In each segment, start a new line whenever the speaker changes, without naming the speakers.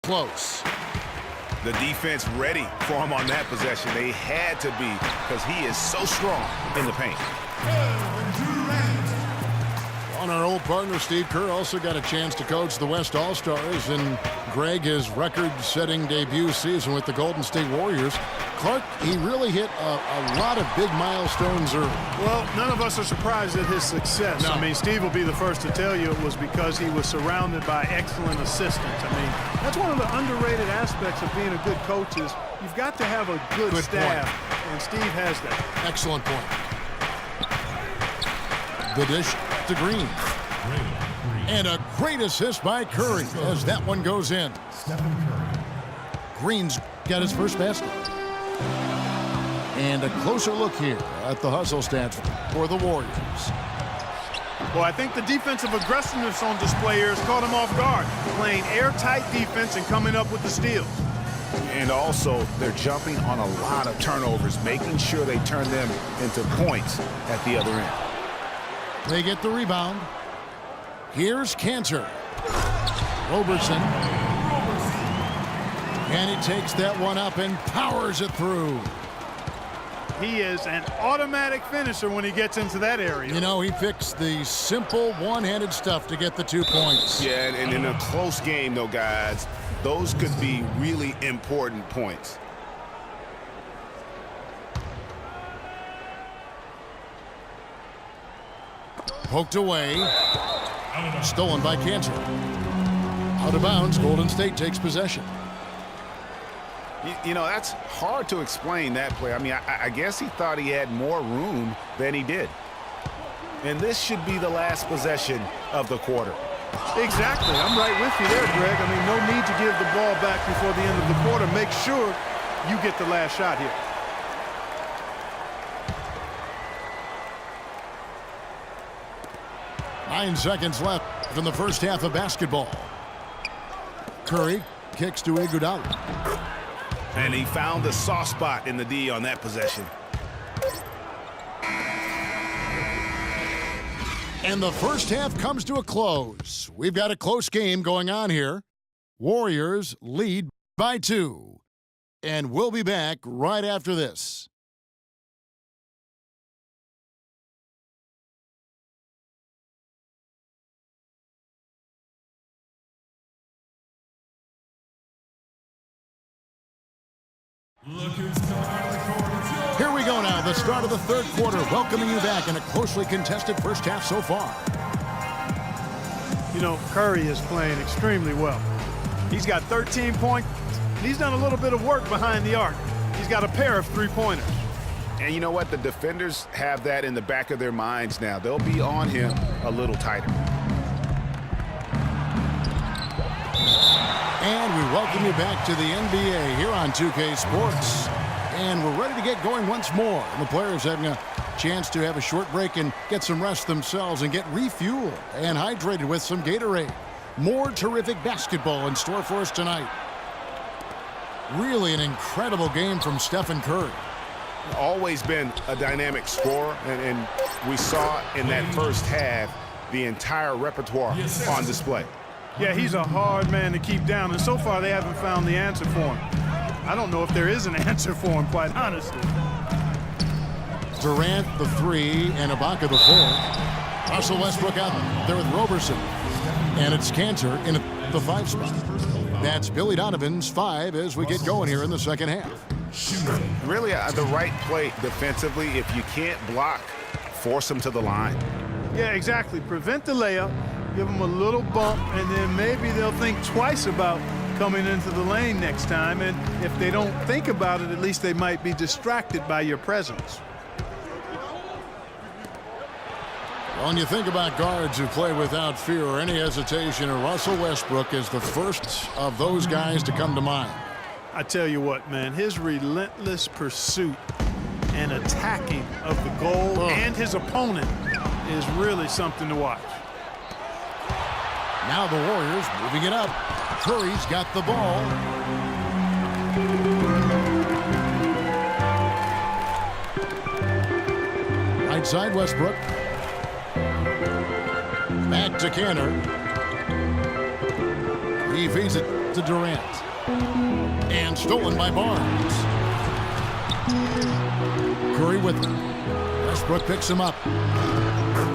close.
The defense ready for him on that possession. They had to be because he is so strong in the paint.
On our old partner, Steve Kerr also got a chance to coach the West All-Stars, and Greg, his record-setting debut season with the Golden State Warriors. Clark, he really hit a lot of big milestones early.
Well, none of us are surprised at his success.
No.
I mean, Steve will be the first to tell you it was because he was surrounded by excellent assistants. I mean, that's one of the underrated aspects of being a good coach is you've got to have a good staff, and Steve has that.
Excellent point. The dish to Green. And a great assist by Curry as that one goes in. Green's got his first basket. And a closer look here at the hustle stats for the Warriors.
Well, I think the defensive aggressiveness on display here has caught him off guard, playing airtight defense and coming up with the steals.
And also, they're jumping on a lot of turnovers, making sure they turn them into points at the other end.
They get the rebound. Here's Cantor. Roberson. And he takes that one up and powers it through.
He is an automatic finisher when he gets into that area.
You know, he picks the simple one-handed stuff to get the 2 points.
Yeah, and in a close game, though, guys, those could be really important points.
Poked away. Stolen by Cantor. Out of bounds, Golden State takes possession.
You know, that's hard to explain, that play. I mean, I guess he thought he had more room than he did. And this should be the last possession of the quarter.
Exactly. I'm right with you there, Greg. I mean, no need to give the ball back before the end of the quarter. Make sure you get the last shot here.
Nine seconds left in the first half of basketball. Curry kicks to Iguodala.
And he found the soft spot in the D on that possession.
And the first half comes to a close. We've got a close game going on here. Warriors lead by 2. And we'll be back right after this. Here we go now, the start of the third quarter, welcoming you back in a closely contested first half so far.
You know, Curry is playing extremely well. He's got 13 points, and he's done a little bit of work behind the arc. He's got a pair of three-pointers.
And you know what? The defenders have that in the back of their minds now. They'll be on him a little tighter.
And we welcome you back to the NBA here on 2K Sports. And we're ready to get going once more. And the players having a chance to have a short break and get some rest themselves and get refueled and hydrated with some Gatorade. More terrific basketball in store for us tonight. Really an incredible game from Stephen Curry.
Always been a dynamic scorer, and we saw in that first half the entire repertoire on display.
Yeah, he's a hard man to keep down, and so far they haven't found the answer for him. I don't know if there is an answer for him, quite honestly.
Durant the 3 and Ibaka the 4. Russell Westbrook out there with Roberson. And it's Cantor in the 5 spot. That's Billy Donovan's 5 as we get going here in the second half.
Really the right play defensively. If you can't block, force him to the line.
Yeah, exactly. Prevent the layup, give them a little bump, and then maybe they'll think twice about coming into the lane next time. And if they don't think about it, at least they might be distracted by your presence.
When you think about guards who play without fear or any hesitation, Russell Westbrook is the first of those guys to come to mind.
I tell you what, man, his relentless pursuit and attacking of the goal and his opponent is really something to watch.
Now the Warriors moving it up. Curry's got the ball. Right side, Westbrook. Back to Cantor. He feeds it to Durant. And stolen by Barnes. Curry with it. Westbrook picks him up.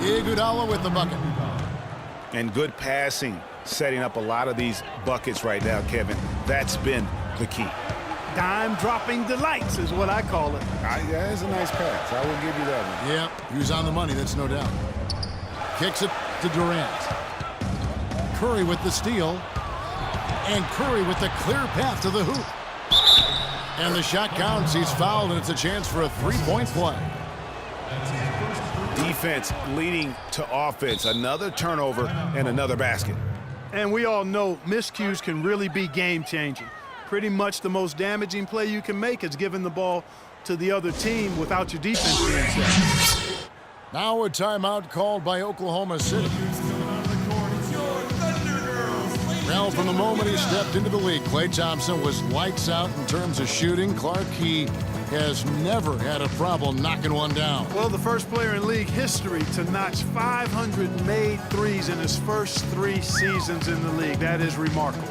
Iguodala with the bucket.
And good passing, setting up a lot of these buckets right now, Kevin. That's been the key.
Dime-dropping delights is what I call it.
That is a nice pass. I will give you that one.
Yep, he was on the money, that's no doubt. Kicks it to Durant. Curry with the steal. And Curry with the clear path to the hoop. And the shot counts. He's fouled, and it's a chance for a three-point play.
Defense leading to offense. Another turnover and another basket.
And we all know miscues can really be game-changing. Pretty much the most damaging play you can make is giving the ball to the other team without your defense being set.
Now a timeout called by Oklahoma City. Well, from the moment he stepped into the league, Klay Thompson was lights out in terms of shooting. Clark, he has never had a problem knocking one down.
Well, the first player in league history to notch 500 made threes in his first 3 seasons in the league. That is remarkable.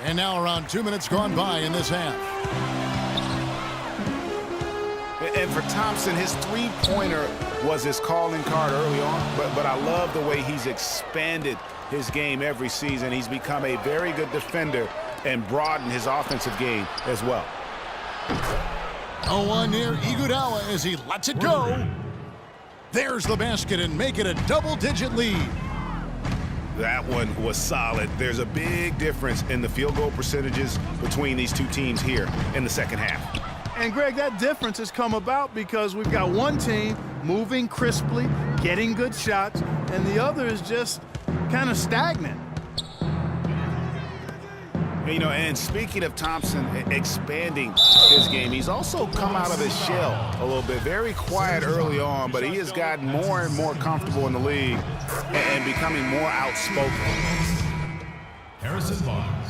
And now around 2 minutes gone by in this half.
And for Thompson, his three-pointer was his calling card early on, but I love the way he's expanded his game every season. He's become a very good defender and broadened his offensive game as well.
0-1 near Iguodala as he lets it go. There's the basket and make it a double-digit lead.
That one was solid. There's a big difference in the field goal percentages between these two teams here in the second half.
And, Greg, that difference has come about because we've got one team moving crisply, getting good shots, and the other is just kind of stagnant.
You know, and speaking of Thompson expanding his game, he's also come out of his shell a little bit. Very quiet early on, but he has gotten more and more comfortable in the league and becoming more outspoken.
Harrison Barnes.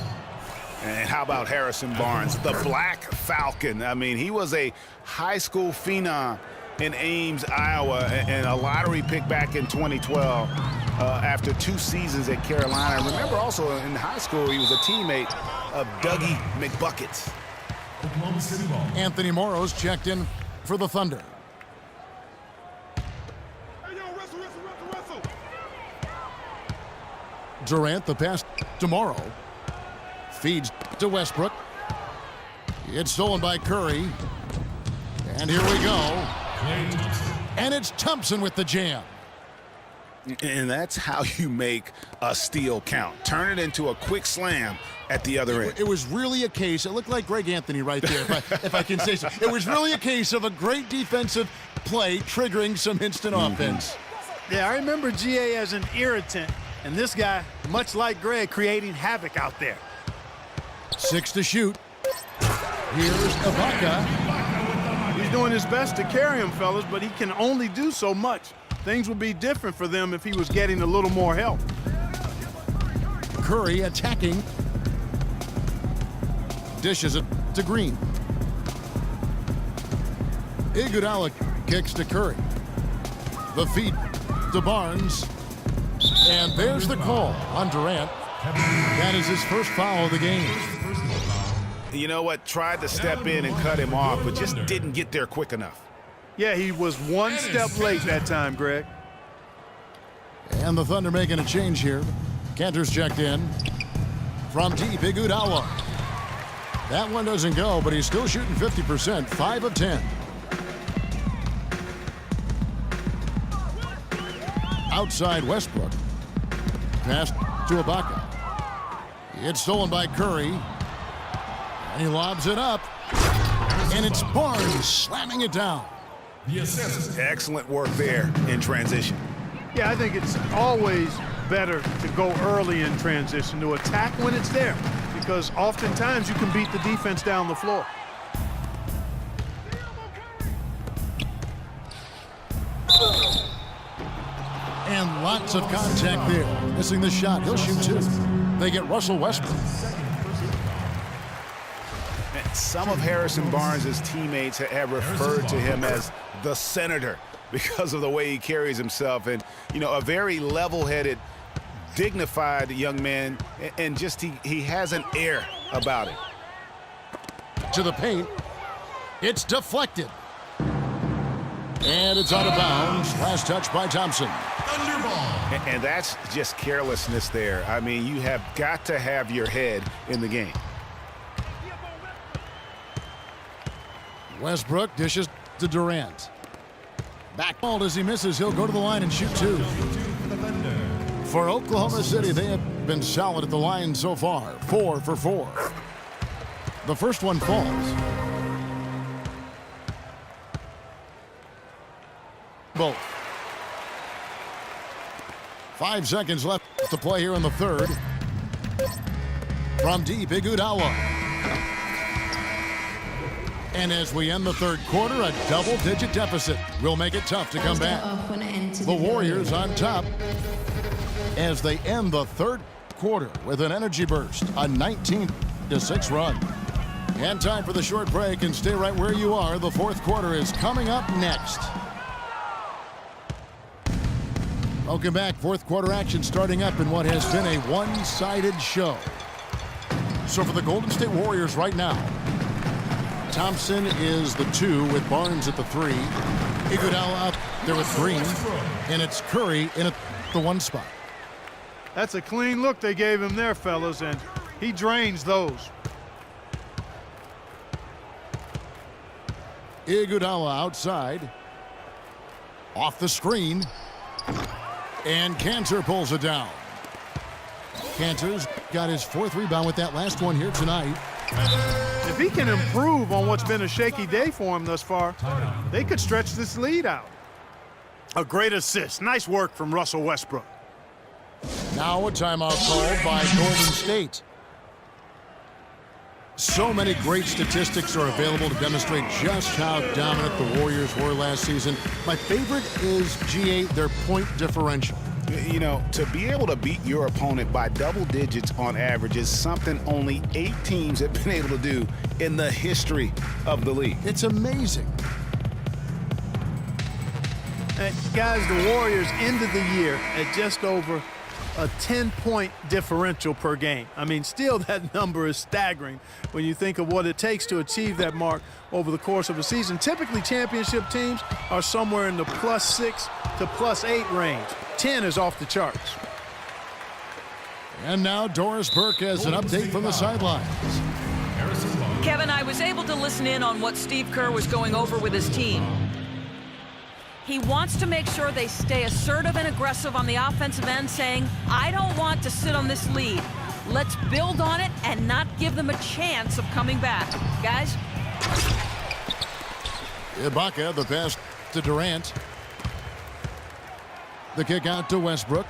And how about Harrison Barnes, the Black Falcon? I mean, he was a high school phenom in Ames, Iowa, and a lottery pick back in 2012 after 2 seasons at Carolina. Remember also in high school, he was a teammate of Dougie McBuckets.
Oklahoma City ball.
Anthony Morrow's checked in for the Thunder. Durant, the pass to Morrow. Feeds to Westbrook. It's stolen by Curry. And here we go. And it's Thompson with the jam.
And that's how you make a steal count. Turn it into a quick slam at the other end.
It was really a case, it looked like Greg Anthony right there, if I can say so. It was really a case of a great defensive play triggering some instant offense.
Yeah, I remember GA as an irritant, and this guy, much like Greg, creating havoc out there.
6 to shoot. Here's Ibaka.
He's doing his best to carry him, fellas, but he can only do so much. Things would be different for them if he was getting a little more help.
Curry attacking. Dishes it to Green. Iguodala kicks to Curry. The feed to Barnes. And there's the call on Durant. That is his first foul of the game.
You know what? Tried to step in and cut him off, but just didn't get there quick enough.
Yeah, he was one step late that time, Greg.
And the Thunder making a change here. Cantor's checked in. From deep, Iguodala. That one doesn't go, but he's still shooting 50%, 5 of 10. Outside Westbrook. Pass to Ibaka. It's stolen by Curry. And he lobs it up. And it's Barnes slamming it down.
The assist.
Excellent work there in transition.
Yeah, I think it's always better to go early in transition, to attack when it's there, because oftentimes you can beat the defense down the floor.
And lots of contact there. Missing the shot. He'll shoot two. They get Russell Westbrook.
Some of Harrison Barnes' teammates have referred to him as the senator because of the way he carries himself. And, you know, a very level-headed, dignified young man, and just he has an air about him.
To the paint. It's deflected. And it's out of bounds. Last touch by Thompson.
Thunderball.
And that's just carelessness there. I mean, you have got to have your head in the game.
Westbrook dishes to Durant. Back ball as he misses. He'll go to the line and shoot two. For Oklahoma City, they have been solid at the line so far. 4 for 4. The first one falls. Both. 5 seconds left to play here in the third. From deep, Iguodala. And as we end the third quarter, a double-digit deficit will make it tough to come back. The Warriors on top as they end the third quarter with an energy burst, a 19-6 run. And time for the short break, and stay right where you are. The fourth quarter is coming up next. Welcome back. Fourth quarter action starting up in what has been a one-sided show. So for the Golden State Warriors right now, Thompson is the 2 with Barnes at the 3. Iguodala up there with Green. And it's Curry in the 1 spot.
That's a clean look they gave him there, fellas, and he drains those.
Iguodala outside. Off the screen. And Cantor pulls it down. Cantor's got his 4th rebound with that last one here tonight.
If he can improve on what's been a shaky day for him thus far, they could stretch this lead out. A great assist. Nice work from Russell Westbrook.
Now a timeout called by Golden State. So many great statistics are available to demonstrate just how dominant the Warriors were last season. My favorite is, GA, their point differential.
You know, to be able to beat your opponent by double digits on average is something only 8 teams have been able to do in the history of the league.
It's amazing.
Guys, the Warriors ended the year at just over a 10-point differential per game. I mean, still that number is staggering when you think of what it takes to achieve that mark over the course of a season. Typically, championship teams are somewhere in the +6 to +8 range. 10 is off the charts.
And now Doris Burke has an update from the sidelines.
Kevin, I was able to listen in on what Steve Kerr was going over with his team. He wants to make sure they stay assertive and aggressive on the offensive end, saying, I don't want to sit on this lead. Let's build on it and not give them a chance of coming back. Guys?
Ibaka, the pass to Durant. The kick out to Westbrook.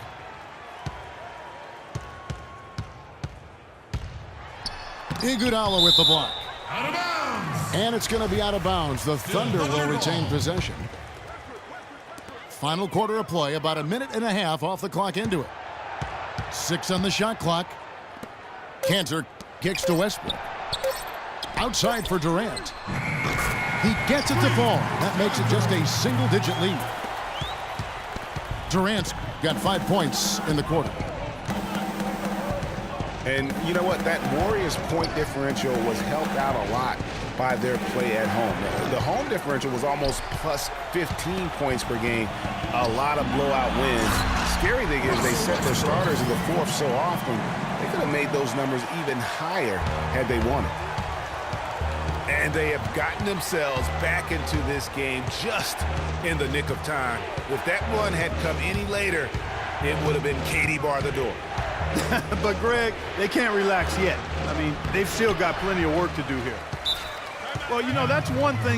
Iguodala with the block.
Out of bounds.
And it's going to be out of bounds. The Thunder will retain possession. Final quarter of play, about 1.5 minutes off the clock into it. 6 on the shot clock. Cantor kicks to Westbrook. Outside for Durant. He gets it to fall. That makes it just a single-digit lead. Durant's got 5 points in the quarter.
And you know what? That Warriors point differential was helped out a lot by their play at home. The home differential was almost plus 15 points per game. A lot of blowout wins. Scary thing is they set their starters in the fourth so often, they could have made those numbers even higher had they wanted. And they have gotten themselves back into this game just in the nick of time. If that one had come any later, it would have been Katie bar the door.
But, Greg, they can't relax yet. I mean, they've still got plenty of work to do here. Well, you know, that's one thing.